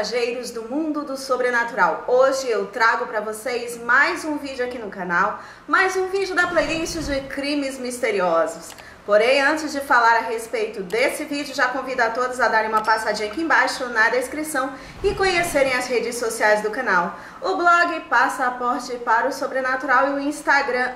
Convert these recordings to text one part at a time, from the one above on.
passageiros do mundo do sobrenatural. Hoje eu trago para vocês mais um vídeo aqui no canal, mais um vídeo da playlist de crimes misteriosos. Porém, antes de falar a respeito desse vídeo, já convido a todos a darem uma passadinha aqui embaixo na descrição e conhecerem as redes sociais do canal. O blog Passaporte para o Sobrenatural e o Instagram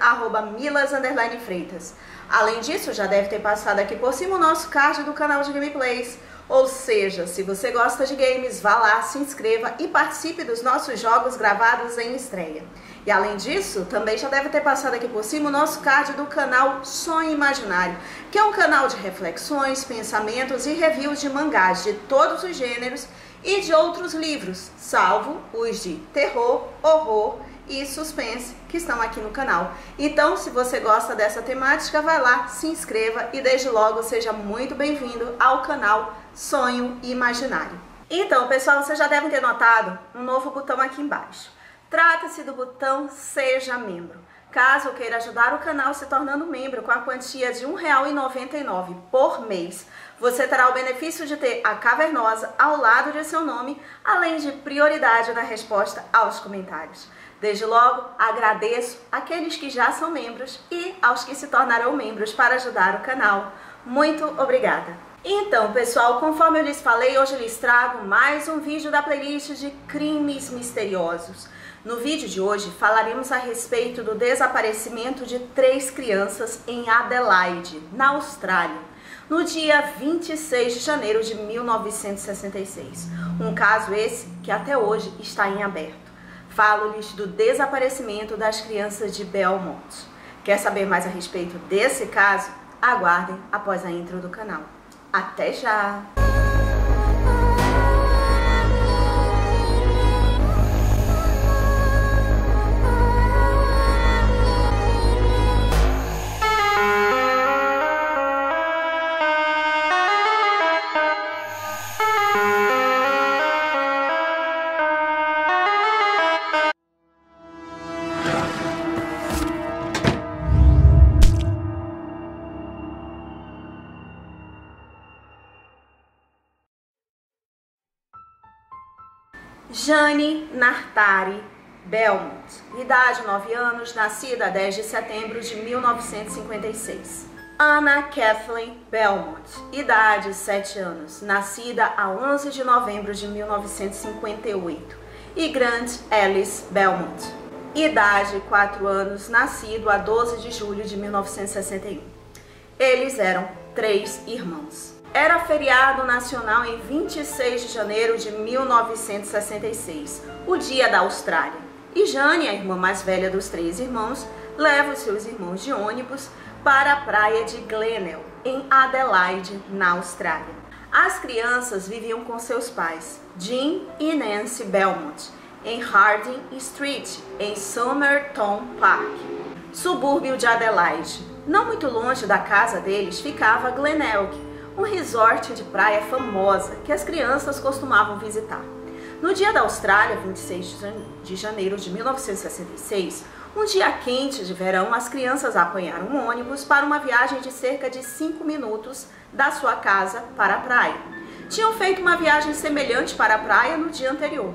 @milas_freitas. Além disso, já deve ter passado aqui por cima o nosso card do canal de gameplays. Ou seja, se você gosta de games, vá lá, se inscreva e participe dos nossos jogos gravados em estreia. E além disso, também já deve ter passado aqui por cima o nosso card do canal Sonho Imaginário, que é um canal de reflexões, pensamentos e reviews de mangás de todos os gêneros e de outros livros, salvo os de terror, horror e suspense que estão aqui no canal. Então, se você gosta dessa temática, vai lá, se inscreva e desde logo seja muito bem-vindo ao canal Sonho Imaginário. Então, pessoal, vocês já devem ter notado um novo botão aqui embaixo. Trata-se do botão Seja Membro. Caso queira ajudar o canal se tornando membro com a quantia de R$ 1,99 por mês, você terá o benefício de ter a cavernosa ao lado de seu nome, além de prioridade na resposta aos comentários. Desde logo, agradeço àqueles que já são membros e aos que se tornarão membros para ajudar o canal. Muito obrigada! Então, pessoal, conforme eu lhes falei, hoje eu lhes trago mais um vídeo da playlist de crimes misteriosos. No vídeo de hoje, falaremos a respeito do desaparecimento de 3 crianças em Adelaide, na Austrália, no dia 26 de janeiro de 1966. Um caso esse que até hoje está em aberto. Falo-lhes do desaparecimento das crianças de Belmont. Quer saber mais a respeito desse caso? Aguardem após a intro do canal. Até já! Jane Nartari Belmont, idade 9 anos, nascida 10 de setembro de 1956. Anna Kathleen Belmont, idade 7 anos, nascida a 11 de novembro de 1958. E Grant Ellis Belmont, idade 4 anos, nascido a 12 de julho de 1961. Eles eram 3 irmãos. Era feriado nacional em 26 de janeiro de 1966, o Dia da Austrália. E Jane, a irmã mais velha dos 3 irmãos, leva os seus irmãos de ônibus para a praia de Glenelg, em Adelaide, na Austrália. As crianças viviam com seus pais, Jim e Nancy Belmont, em Harding Street, em Somerton Park, subúrbio de Adelaide. Não muito longe da casa deles ficava Glenelg, um resort de praia famosa que as crianças costumavam visitar. No Dia da Austrália, 26 de janeiro de 1966, um dia quente de verão, as crianças apanharam um ônibus para uma viagem de cerca de 5 minutos da sua casa para a praia. Tinham feito uma viagem semelhante para a praia no dia anterior.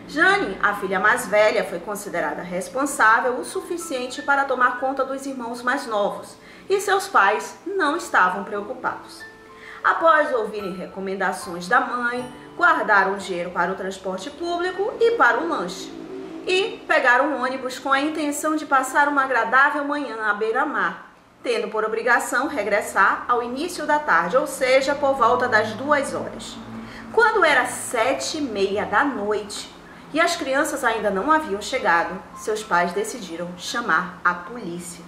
Jane, a filha mais velha, foi considerada responsável o suficiente para tomar conta dos irmãos mais novos, e seus pais não estavam preocupados. Após ouvirem recomendações da mãe, guardaram dinheiro para o transporte público e para o lanche. E pegaram um ônibus com a intenção de passar uma agradável manhã à beira-mar, tendo por obrigação regressar ao início da tarde, ou seja, por volta das 2 horas. Quando era 7h30 da noite e as crianças ainda não haviam chegado, seus pais decidiram chamar a polícia.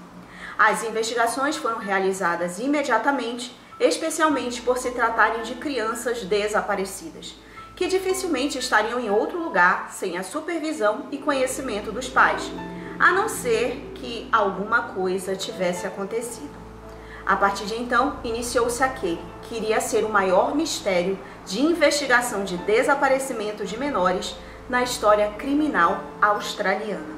As investigações foram realizadas imediatamente, especialmente por se tratarem de crianças desaparecidas, que dificilmente estariam em outro lugar sem a supervisão e conhecimento dos pais, a não ser que alguma coisa tivesse acontecido. A partir de então, iniciou-se aquele que iria ser o maior mistério de investigação de desaparecimento de menores na história criminal australiana.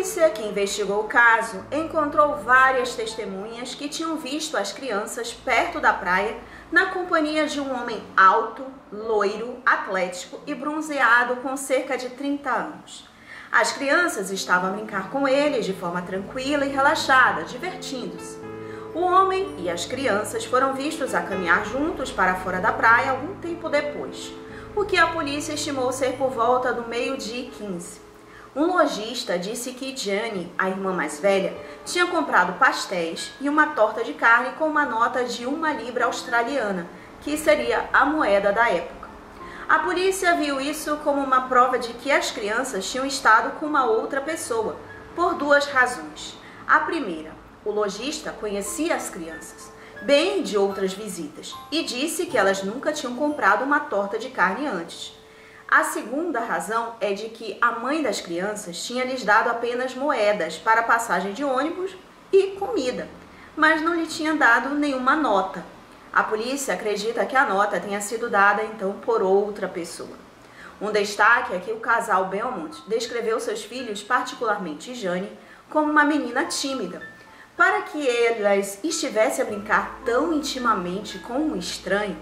polícia, que investigou o caso, encontrou várias testemunhas que tinham visto as crianças perto da praia na companhia de um homem alto, loiro, atlético e bronzeado com cerca de 30 anos. As crianças estavam a brincar com eles de forma tranquila e relaxada, divertindo-se. O homem e as crianças foram vistos a caminhar juntos para fora da praia algum tempo depois, o que a polícia estimou ser por volta do 12h15. Um lojista disse que Jane, a irmã mais velha, tinha comprado pastéis e uma torta de carne com uma nota de 1 libra australiana, que seria a moeda da época. A polícia viu isso como uma prova de que as crianças tinham estado com uma outra pessoa, por duas razões. A primeira, o lojista conhecia as crianças, bem de outras visitas, e disse que elas nunca tinham comprado uma torta de carne antes. A segunda razão é de que a mãe das crianças tinha lhes dado apenas moedas para passagem de ônibus e comida, mas não lhe tinha dado nenhuma nota. A polícia acredita que a nota tenha sido dada então por outra pessoa. Um destaque é que o casal Belmont descreveu seus filhos, particularmente Jane, como uma menina tímida. Para que elas estivessem a brincar tão intimamente com um estranho,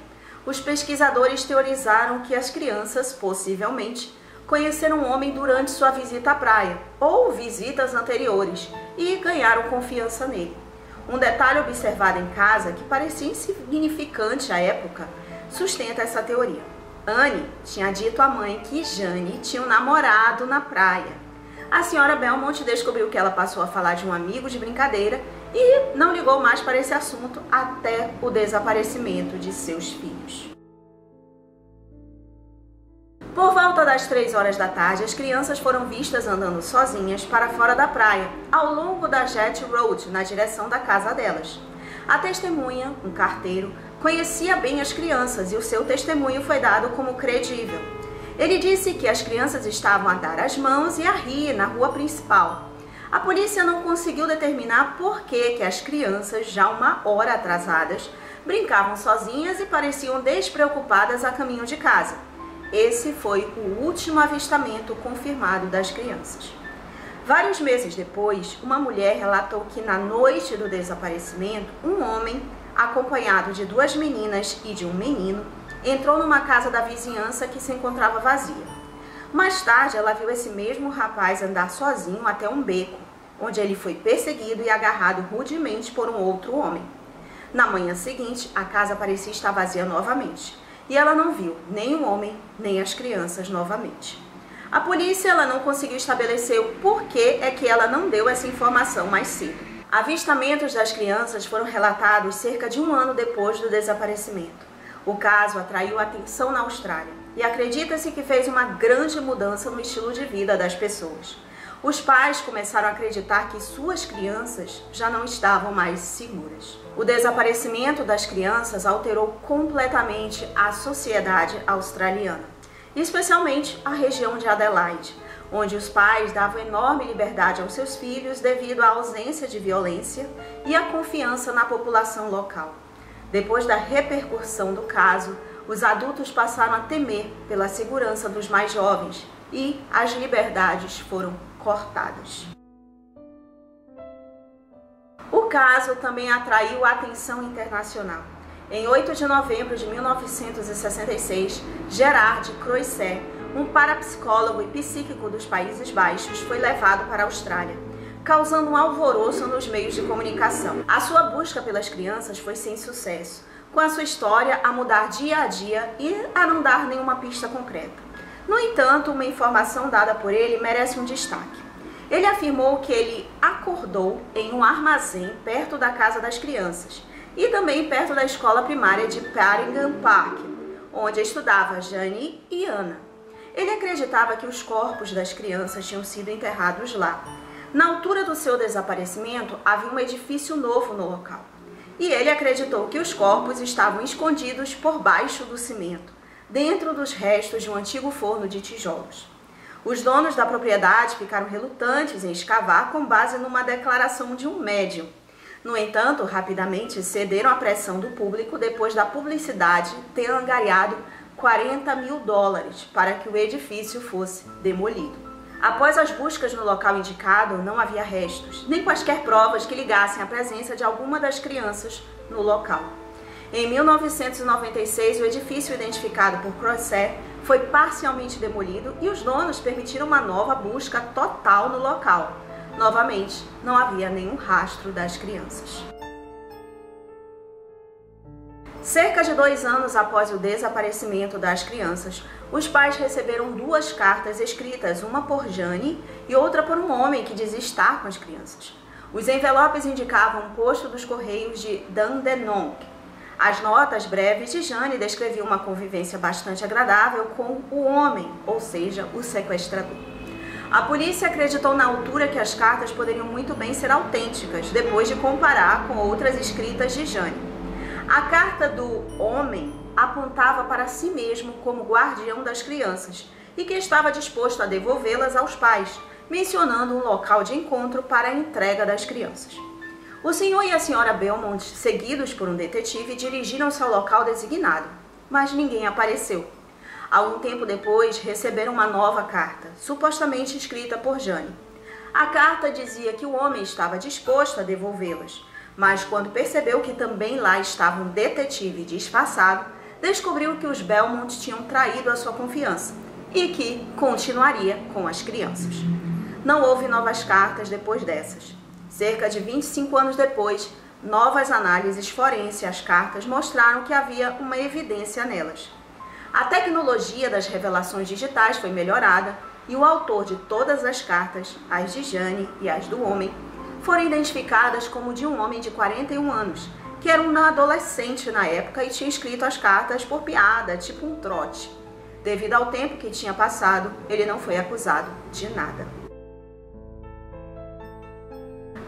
os pesquisadores teorizaram que as crianças, possivelmente, conheceram um homem durante sua visita à praia ou visitas anteriores e ganharam confiança nele. Um detalhe observado em casa, que parecia insignificante à época, sustenta essa teoria. Anne tinha dito à mãe que Jane tinha um namorado na praia. A senhora Belmont descobriu que ela passou a falar de um amigo de brincadeira e não ligou mais para esse assunto até o desaparecimento de seus filhos. Por volta das 3 horas da tarde, as crianças foram vistas andando sozinhas para fora da praia, ao longo da Jet Road, na direção da casa delas. A testemunha, um carteiro, conhecia bem as crianças e o seu testemunho foi dado como credível. Ele disse que as crianças estavam a dar as mãos e a rir na rua principal. A polícia não conseguiu determinar por que as crianças, já 1 hora atrasadas, brincavam sozinhas e pareciam despreocupadas a caminho de casa. Esse foi o último avistamento confirmado das crianças. Vários meses depois, uma mulher relatou que na noite do desaparecimento, um homem, acompanhado de 2 meninas e de um menino, entrou numa casa da vizinhança que se encontrava vazia. Mais tarde, ela viu esse mesmo rapaz andar sozinho até um beco, onde ele foi perseguido e agarrado rudemente por um outro homem. Na manhã seguinte, a casa parecia estar vazia novamente, e ela não viu nem o homem, nem as crianças novamente. A polícia ela não conseguiu estabelecer o porquê é que ela não deu essa informação mais cedo. Avistamentos das crianças foram relatados cerca de 1 ano depois do desaparecimento. O caso atraiu atenção na Austrália e acredita-se que fez uma grande mudança no estilo de vida das pessoas. Os pais começaram a acreditar que suas crianças já não estavam mais seguras. O desaparecimento das crianças alterou completamente a sociedade australiana, especialmente a região de Adelaide, onde os pais davam enorme liberdade aos seus filhos devido à ausência de violência e à confiança na população local. Depois da repercussão do caso, os adultos passaram a temer pela segurança dos mais jovens e as liberdades foram cortadas. O caso também atraiu a atenção internacional. Em 8 de novembro de 1966, Gerard Croiset, um parapsicólogo e psíquico dos Países Baixos, foi levado para a Austrália, causando um alvoroço nos meios de comunicação. A sua busca pelas crianças foi sem sucesso, com a sua história a mudar dia a dia e a não dar nenhuma pista concreta. No entanto, uma informação dada por ele merece um destaque. Ele afirmou que ele acordou em um armazém perto da casa das crianças e também perto da escola primária de Paringham Park, onde estudava Jane e Anna. Ele acreditava que os corpos das crianças tinham sido enterrados lá. Na altura do seu desaparecimento, havia um edifício novo no local. E ele acreditou que os corpos estavam escondidos por baixo do cimento, dentro dos restos de um antigo forno de tijolos. Os donos da propriedade ficaram relutantes em escavar com base numa declaração de um médium. No entanto, rapidamente cederam à pressão do público depois da publicidade ter angariado $40 mil para que o edifício fosse demolido. Após as buscas no local indicado, não havia restos, nem quaisquer provas que ligassem a presença de alguma das crianças no local. Em 1996, o edifício identificado por Crossair foi parcialmente demolido e os donos permitiram uma nova busca total no local. Novamente, não havia nenhum rastro das crianças. Cerca de 2 anos após o desaparecimento das crianças, os pais receberam 2 cartas escritas, uma por Jane e outra por um homem que dizia estar com as crianças. Os envelopes indicavam um posto dos Correios de Dandenong. As notas breves de Jane descreviam uma convivência bastante agradável com o homem, ou seja, o sequestrador. A polícia acreditou na altura que as cartas poderiam muito bem ser autênticas, depois de comparar com outras escritas de Jane. A carta do homem apontava para si mesmo como guardião das crianças e que estava disposto a devolvê-las aos pais, mencionando um local de encontro para a entrega das crianças. O senhor e a senhora Belmont, seguidos por um detetive, dirigiram-se ao local designado, mas ninguém apareceu. Algum tempo depois, receberam uma nova carta, supostamente escrita por Jane. A carta dizia que o homem estava disposto a devolvê-las, mas quando percebeu que também lá estava um detetive disfarçado, descobriu que os Belmont tinham traído a sua confiança e que continuaria com as crianças. Não houve novas cartas depois dessas. Cerca de 25 anos depois, novas análises forenses às cartas mostraram que havia uma evidência nelas. A tecnologia das revelações digitais foi melhorada e o autor de todas as cartas, as de Jane e as do homem, foram identificadas como de um homem de 41 anos, que era um adolescente na época e tinha escrito as cartas por piada, tipo um trote. Devido ao tempo que tinha passado, ele não foi acusado de nada.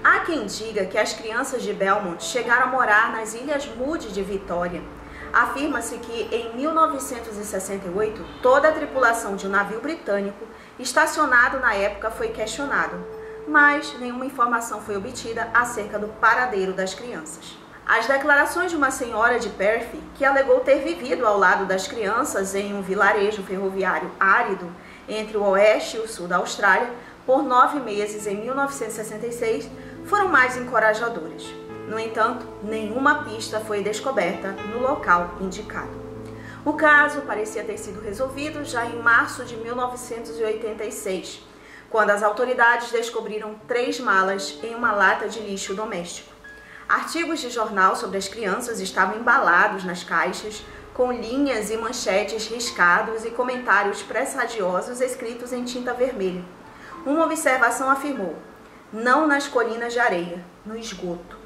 Há quem diga que as crianças de Belmont chegaram a morar nas Ilhas Moody de Vitória. Afirma-se que, em 1968, toda a tripulação de um navio britânico estacionado na época foi questionado, mas nenhuma informação foi obtida acerca do paradeiro das crianças. As declarações de uma senhora de Perth, que alegou ter vivido ao lado das crianças em um vilarejo ferroviário árido entre o oeste e o sul da Austrália, por 9 meses em 1966, foram mais encorajadoras. No entanto, nenhuma pista foi descoberta no local indicado. O caso parecia ter sido resolvido já em março de 1986, quando as autoridades descobriram 3 malas em uma lata de lixo doméstico. Artigos de jornal sobre as crianças estavam embalados nas caixas, com linhas e manchetes riscados e comentários presagiosos escritos em tinta vermelha. Uma observação afirmou: não nas colinas de areia, no esgoto.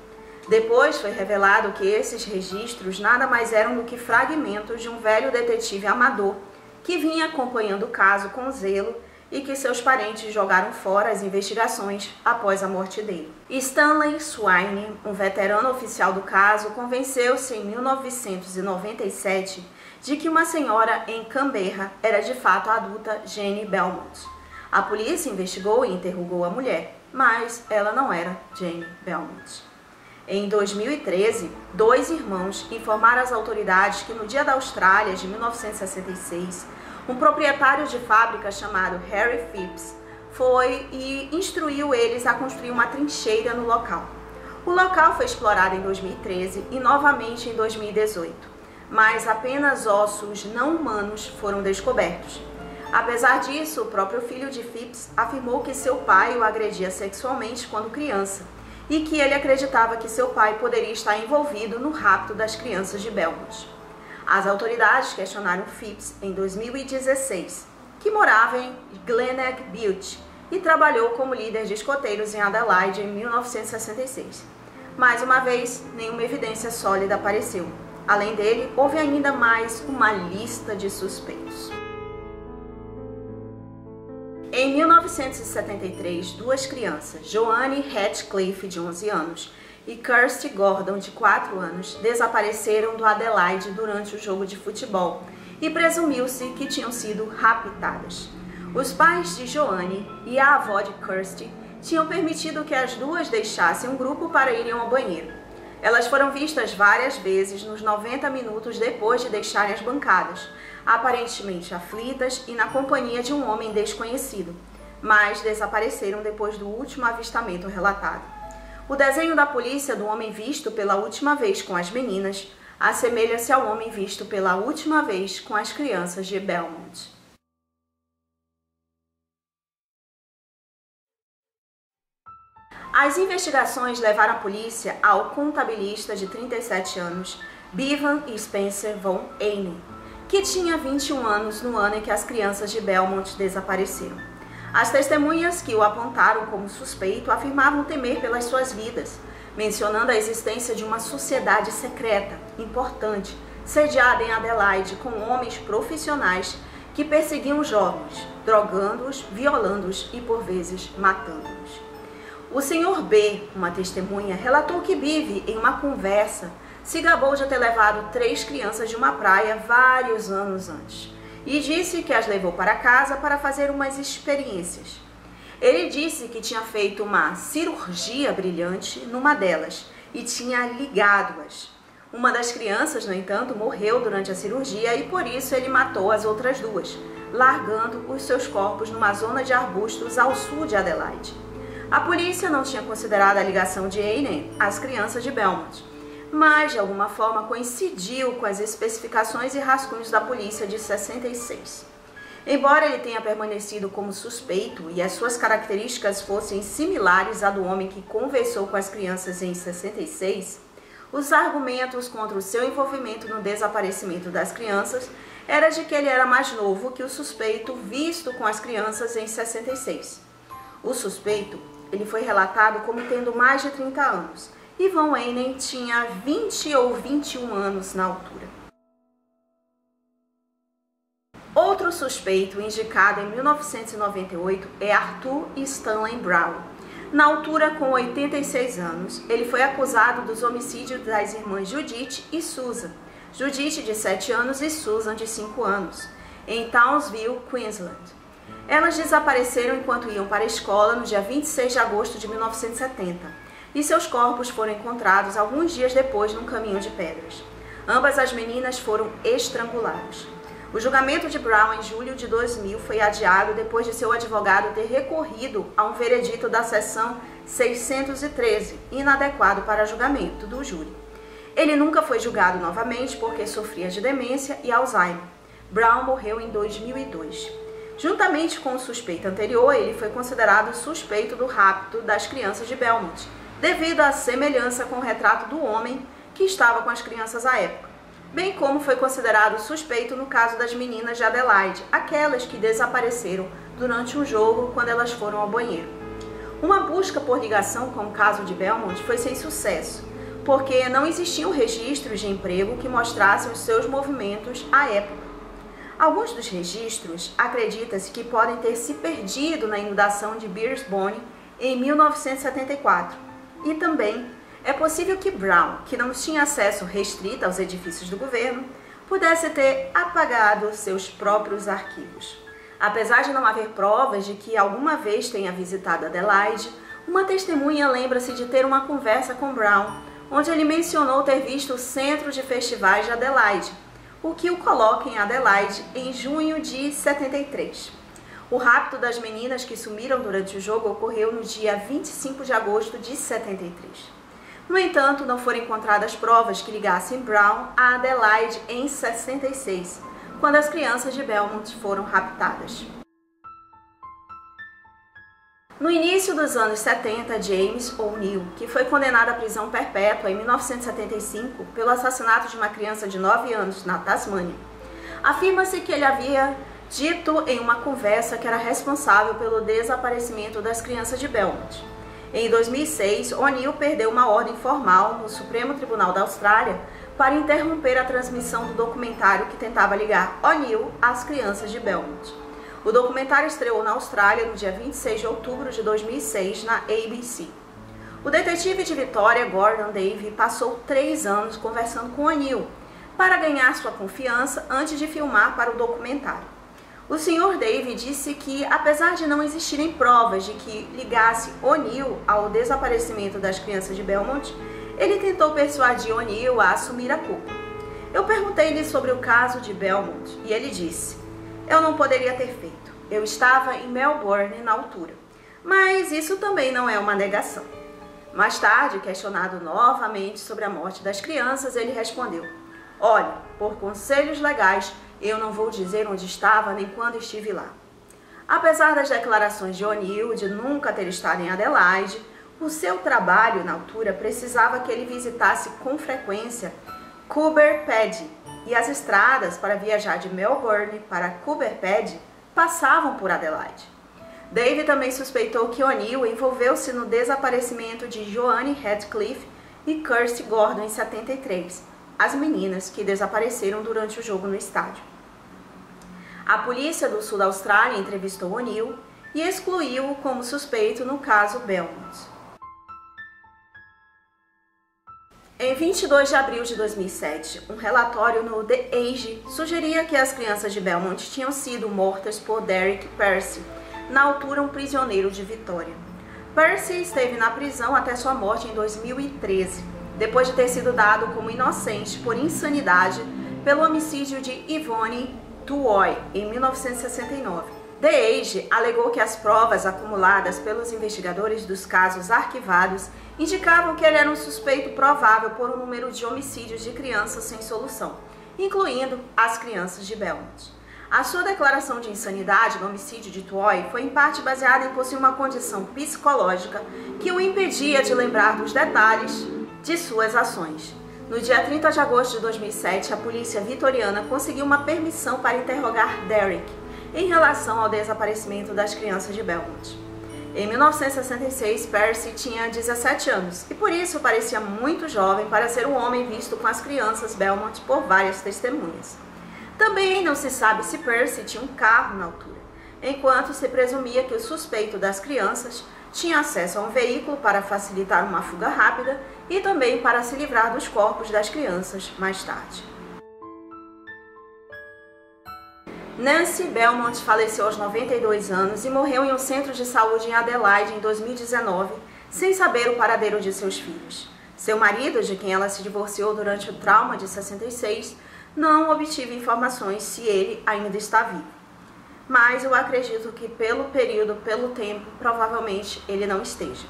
Depois foi revelado que esses registros nada mais eram do que fragmentos de um velho detetive amador que vinha acompanhando o caso com zelo e que seus parentes jogaram fora as investigações após a morte dele. Stanley Swine, um veterano oficial do caso, convenceu-se em 1997 de que uma senhora em Canberra era de fato a adulta Jane Belmont. A polícia investigou e interrogou a mulher, mas ela não era Jane Belmont. Em 2013, 2 irmãos informaram às autoridades que no Dia da Austrália de 1966, um proprietário de fábrica chamado Harry Phipps foi e instruiu eles a construir uma trincheira no local. O local foi explorado em 2013 e novamente em 2018, mas apenas ossos não humanos foram descobertos. Apesar disso, o próprio filho de Phipps afirmou que seu pai o agredia sexualmente quando criança e que ele acreditava que seu pai poderia estar envolvido no rapto das crianças de Belmont. As autoridades questionaram Phipps em 2016, que morava em Glenelg Beach e trabalhou como líder de escoteiros em Adelaide em 1966. Mais uma vez, nenhuma evidência sólida apareceu. Além dele, houve ainda mais uma lista de suspeitos. Em 1973, 2 crianças, Joanne Ratcliffe, de 11 anos, e Kirsty Gordon, de 4 anos, desapareceram do Adelaide durante o jogo de futebol e presumiu-se que tinham sido raptadas. Os pais de Joanne e a avó de Kirsty tinham permitido que as duas deixassem um grupo para irem ao banheiro. Elas foram vistas várias vezes nos 90 minutos depois de deixarem as bancadas, aparentemente aflitas e na companhia de um homem desconhecido. mas desapareceram depois do último avistamento relatado. O desenho da polícia do homem visto pela última vez com as meninas assemelha-se ao homem visto pela última vez com as crianças de Belmont. As investigações levaram a polícia ao contabilista de 37 anos, Bevan Spencer von Ehnen, que tinha 21 anos no ano em que as crianças de Belmont desapareceram. As testemunhas que o apontaram como suspeito afirmavam temer pelas suas vidas, mencionando a existência de uma sociedade secreta, importante, sediada em Adelaide com homens profissionais que perseguiam jovens, drogando-os, violando-os e, por vezes, matando-os. O Sr. B, uma testemunha, relatou que Bive, em uma conversa, se gabou de ter levado 3 crianças de uma praia vários anos antes e disse que as levou para casa para fazer umas experiências. Ele disse que tinha feito uma cirurgia brilhante numa delas e tinha ligado-as. Uma das crianças, no entanto, morreu durante a cirurgia e por isso ele matou as outras 2, largando os seus corpos numa zona de arbustos ao sul de Adelaide. A polícia não tinha considerado a ligação de Ehnen às crianças de Belmont, mas de alguma forma coincidiu com as especificações e rascunhos da polícia de 66. Embora ele tenha permanecido como suspeito e as suas características fossem similares à do homem que conversou com as crianças em 66, os argumentos contra o seu envolvimento no desaparecimento das crianças era de que ele era mais novo que o suspeito visto com as crianças em 66. O suspeito, ele foi relatado como tendo mais de 30 anos, e von Ehnen tinha 20 ou 21 anos na altura. Outro suspeito indicado em 1998 é Arthur Stanley Brown. Na altura, com 86 anos, ele foi acusado dos homicídios das irmãs Judith e Susan. Judith, de 7 anos, e Susan, de 5 anos, em Townsville, Queensland. Elas desapareceram enquanto iam para a escola no dia 26 de agosto de 1970, e seus corpos foram encontrados alguns dias depois num caminho de pedras. Ambas as meninas foram estranguladas. O julgamento de Brown em julho de 2000 foi adiado depois de seu advogado ter recorrido a um veredito da seção 613, inadequado para julgamento do júri. Ele nunca foi julgado novamente porque sofria de demência e Alzheimer. Brown morreu em 2002. Juntamente com o suspeito anterior, ele foi considerado suspeito do rapto das crianças de Belmont, devido à semelhança com o retrato do homem que estava com as crianças à época, bem como foi considerado suspeito no caso das meninas de Adelaide, aquelas que desapareceram durante um jogo quando elas foram ao banheiro. Uma busca por ligação com o caso de Belmont foi sem sucesso, porque não existiam registros de emprego que mostrassem os seus movimentos à época. Alguns dos registros acredita-se que podem ter se perdido na inundação de Bearsbone em 1974. E também é possível que Brown, que não tinha acesso restrito aos edifícios do governo, pudesse ter apagado seus próprios arquivos. Apesar de não haver provas de que alguma vez tenha visitado Adelaide, uma testemunha lembra-se de ter uma conversa com Brown, onde ele mencionou ter visto o centro de festivais de Adelaide, o que o coloca em Adelaide em junho de 73. O rapto das meninas que sumiram durante o jogo ocorreu no dia 25 de agosto de 73. No entanto, não foram encontradas provas que ligassem Brown a Adelaide em 66, quando as crianças de Belmont foram raptadas. No início dos anos 70, James O'Neill, que foi condenado à prisão perpétua em 1975 pelo assassinato de uma criança de 9 anos na Tasmânia, afirma-se que ele havia dito em uma conversa que era responsável pelo desaparecimento das crianças de Belmont. Em 2006, O'Neill perdeu uma ordem formal no Supremo Tribunal da Austrália para interromper a transmissão do documentário que tentava ligar O'Neill às crianças de Belmont. O documentário estreou na Austrália no dia 26 de outubro de 2006 na ABC. O detetive de Vitória, Gordon Davey, passou 3 anos conversando com O'Neill para ganhar sua confiança antes de filmar para o documentário. O Sr. Davey disse que, apesar de não existirem provas de que ligasse O'Neill ao desaparecimento das crianças de Belmont, ele tentou persuadir O'Neill a assumir a culpa. Eu perguntei-lhe sobre o caso de Belmont e ele disse: "Eu não poderia ter feito. Eu estava em Melbourne na altura. Mas isso também não é uma negação. Mais tarde, questionado novamente sobre a morte das crianças, ele respondeu: olha, por conselhos legais, eu não vou dizer onde estava nem quando estive lá. Apesar das declarações de O'Neill de nunca ter estado em Adelaide, o seu trabalho na altura precisava que ele visitasse com frequência Coober Pedy, e as estradas para viajar de Melbourne para Coober Pedy passavam por Adelaide. Dave também suspeitou que O'Neill envolveu-se no desaparecimento de Joanne Radcliffe e Kirsty Gordon em 73, as meninas que desapareceram durante o jogo no estádio. A polícia do sul da Austrália entrevistou O'Neill e excluiu-o como suspeito no caso Belmont. Em 22 de abril de 2007, um relatório no The Age sugeria que as crianças de Belmont tinham sido mortas por Derek Percy, na altura um prisioneiro de Vitória. Percy esteve na prisão até sua morte em 2013, depois de ter sido dado como inocente por insanidade pelo homicídio de Yvonne Tuohy em 1969. The Age alegou que as provas acumuladas pelos investigadores dos casos arquivados indicavam que ele era um suspeito provável por um número de homicídios de crianças sem solução, incluindo as crianças de Belmont. A sua declaração de insanidade no homicídio de Tuohy foi em parte baseada em possuir uma condição psicológica que o impedia de lembrar dos detalhes de suas ações. No dia 30 de agosto de 2007, a polícia vitoriana conseguiu uma permissão para interrogar Derek em relação ao desaparecimento das crianças de Belmont. Em 1966, Percy tinha 17 anos e por isso parecia muito jovem para ser um homem visto com as crianças Belmont por várias testemunhas. Também não se sabe se Percy tinha um carro na altura, enquanto se presumia que o suspeito das crianças tinha acesso a um veículo para facilitar uma fuga rápida e também para se livrar dos corpos das crianças mais tarde. Nancy Belmont faleceu aos 92 anos e morreu em um centro de saúde em Adelaide em 2019, sem saber o paradeiro de seus filhos. Seu marido, de quem ela se divorciou durante o trauma de 66, não obtive informações se ele ainda está vivo. Mas eu acredito que pelo tempo, provavelmente ele não esteja.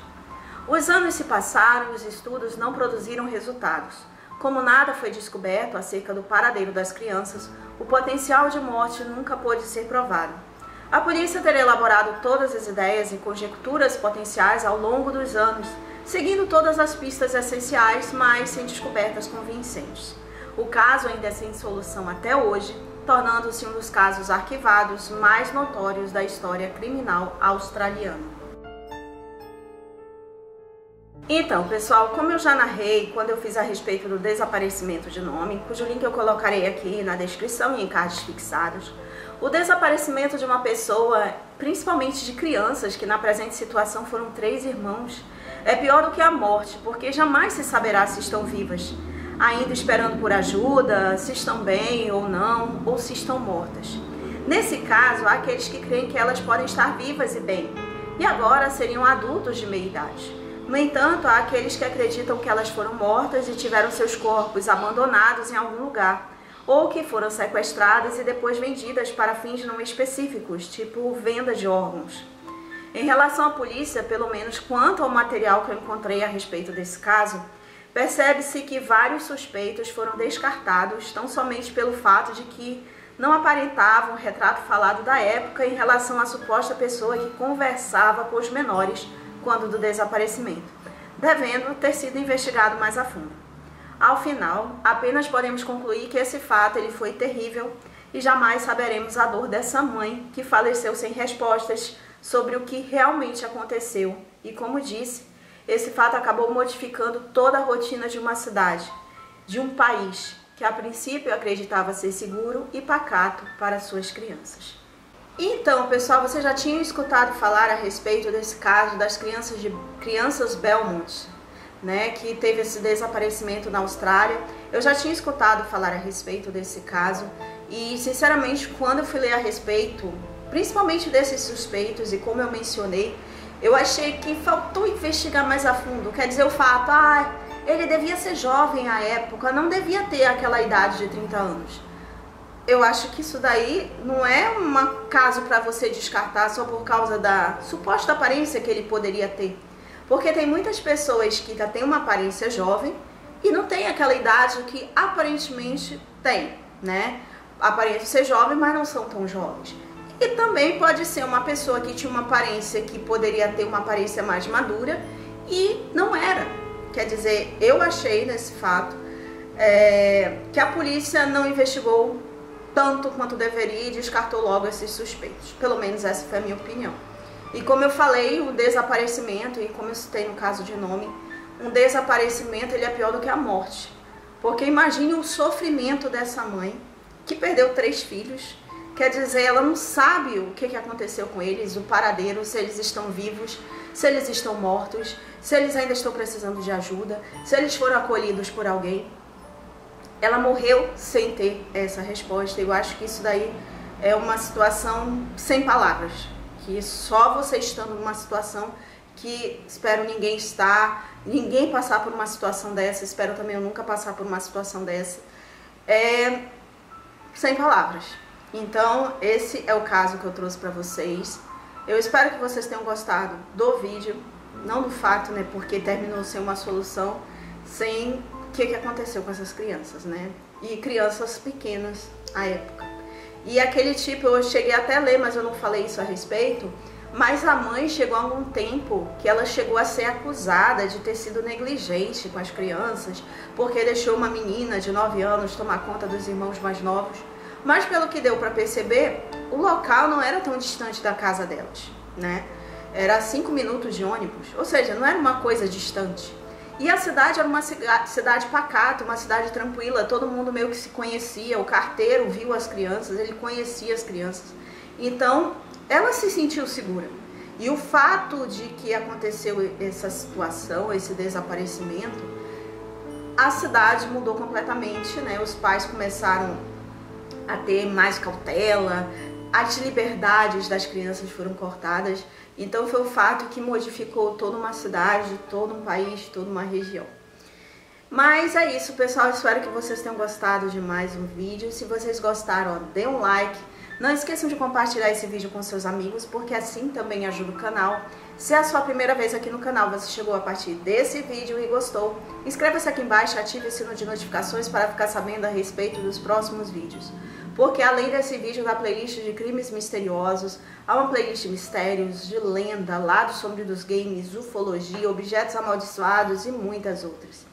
Os anos se passaram e os estudos não produziram resultados. Como nada foi descoberto acerca do paradeiro das crianças, o potencial de morte nunca pôde ser provado. A polícia terá elaborado todas as ideias e conjecturas potenciais ao longo dos anos, seguindo todas as pistas essenciais, mas sem descobertas convincentes. O caso ainda é sem solução até hoje, tornando-se um dos casos arquivados mais notórios da história criminal australiana. Então, pessoal, como eu já narrei quando eu fiz a respeito do desaparecimento de Nomi, cujo link eu colocarei aqui na descrição e em cards fixados, o desaparecimento de uma pessoa, principalmente de crianças, que na presente situação foram 3 irmãos, é pior do que a morte, porque jamais se saberá se estão vivas, ainda esperando por ajuda, se estão bem ou não, ou se estão mortas. Nesse caso, há aqueles que creem que elas podem estar vivas e bem, e agora seriam adultos de meia idade. No entanto, há aqueles que acreditam que elas foram mortas e tiveram seus corpos abandonados em algum lugar, ou que foram sequestradas e depois vendidas para fins não específicos, tipo venda de órgãos. Em relação à polícia, pelo menos quanto ao material que eu encontrei a respeito desse caso, percebe-se que vários suspeitos foram descartados tão somente pelo fato de que não aparentavam o retrato falado da época em relação à suposta pessoa que conversava com os menores quando do desaparecimento, devendo ter sido investigado mais a fundo. Ao final, apenas podemos concluir que esse fato ele foi terrível e jamais saberemos a dor dessa mãe que faleceu sem respostas sobre o que realmente aconteceu e, como disse, esse fato acabou modificando toda a rotina de uma cidade, de um país que a princípio acreditava ser seguro e pacato para suas crianças. Então, pessoal, você já tinha escutado falar a respeito desse caso das crianças Belmont, né, que teve esse desaparecimento na Austrália. Eu já tinha escutado falar a respeito desse caso e, sinceramente, quando eu fui ler a respeito, principalmente desses suspeitos e como eu mencionei, eu achei que faltou investigar mais a fundo. Quer dizer, o fato, ele devia ser jovem à época, não devia ter aquela idade de 30 anos. eu acho que isso daí não é um caso para você descartar só por causa da suposta aparência que ele poderia ter. Porque tem muitas pessoas que têm uma aparência jovem e não tem aquela idade que aparentemente tem, né? Aparentam ser jovem, mas não são tão jovens. E também pode ser uma pessoa que tinha uma aparência que poderia ter uma aparência mais madura e não era. Quer dizer, eu achei nesse fato que a polícia não investigou tanto quanto deveria e descartou logo esses suspeitos. Pelo menos essa foi a minha opinião. E como eu falei, o desaparecimento, e como eu citei no caso de nome, um desaparecimento ele é pior do que a morte. Porque imagine o sofrimento dessa mãe que perdeu 3 filhos. Quer dizer, ela não sabe o que aconteceu com eles, o paradeiro, se eles estão vivos, se eles estão mortos, se eles ainda estão precisando de ajuda, se eles foram acolhidos por alguém. Ela morreu sem ter essa resposta. Eu acho que isso daí é uma situação sem palavras. Que só você estando numa situação que espero ninguém passar por uma situação dessa, espero também eu nunca passar por uma situação dessa, sem palavras. Então, esse é o caso que eu trouxe para vocês. Eu espero que vocês tenham gostado do vídeo, não do fato, né, porque terminou sem uma solução, sem o que aconteceu com essas crianças, né, e crianças pequenas à época. E aquele tipo, eu cheguei até a ler, mas eu não falei isso a respeito, mas a mãe chegou a algum tempo que ela chegou a ser acusada de ter sido negligente com as crianças, porque deixou uma menina de 9 anos tomar conta dos irmãos mais novos. Mas pelo que deu para perceber, o local não era tão distante da casa delas, né? Era 5 minutos de ônibus, ou seja, não era uma coisa distante. E a cidade era uma cidade pacata, uma cidade tranquila, todo mundo meio que se conhecia, o carteiro viu as crianças, ele conhecia as crianças. Então, ela se sentiu segura. E o fato de que aconteceu essa situação, esse desaparecimento, a cidade mudou completamente, né? Os pais começaram a ter mais cautela, as liberdades das crianças foram cortadas. Então foi o fato que modificou toda uma cidade, todo um país, toda uma região. Mas é isso, pessoal. Espero que vocês tenham gostado de mais um vídeo. Se vocês gostaram, ó, dê um like. Não esqueçam de compartilhar esse vídeo com seus amigos, porque assim também ajuda o canal. Se é a sua primeira vez aqui no canal, você chegou a partir desse vídeo e gostou, inscreva-se aqui embaixo, ative o sino de notificações para ficar sabendo a respeito dos próximos vídeos. Porque além desse vídeo da playlist de crimes misteriosos, há uma playlist de mistérios, de lenda, lado sombrio dos games, ufologia, objetos amaldiçoados e muitas outras.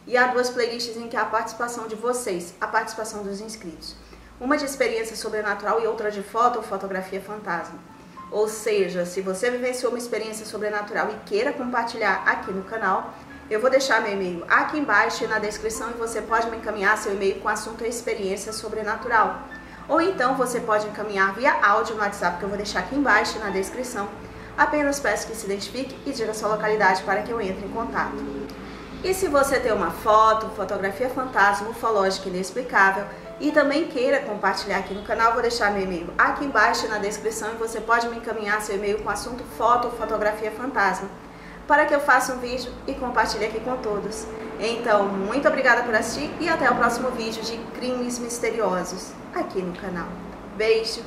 E há 2 playlists em que há a participação de vocês, a participação dos inscritos. Uma de experiência sobrenatural e outra de foto ou fotografia fantasma. Ou seja, se você vivenciou uma experiência sobrenatural e queira compartilhar aqui no canal, eu vou deixar meu e-mail aqui embaixo e na descrição e você pode me encaminhar seu e-mail com o assunto experiência sobrenatural. Ou então você pode encaminhar via áudio no WhatsApp que eu vou deixar aqui embaixo e na descrição. Apenas peço que se identifique e diga sua localidade para que eu entre em contato. E se você tem uma foto, fotografia fantasma, ufológica inexplicável e também queira compartilhar aqui no canal, vou deixar meu e-mail aqui embaixo na descrição e você pode me encaminhar seu e-mail com o assunto foto ou fotografia fantasma, para que eu faça um vídeo e compartilhe aqui com todos. Então, muito obrigada por assistir e até o próximo vídeo de crimes misteriosos aqui no canal. Beijo!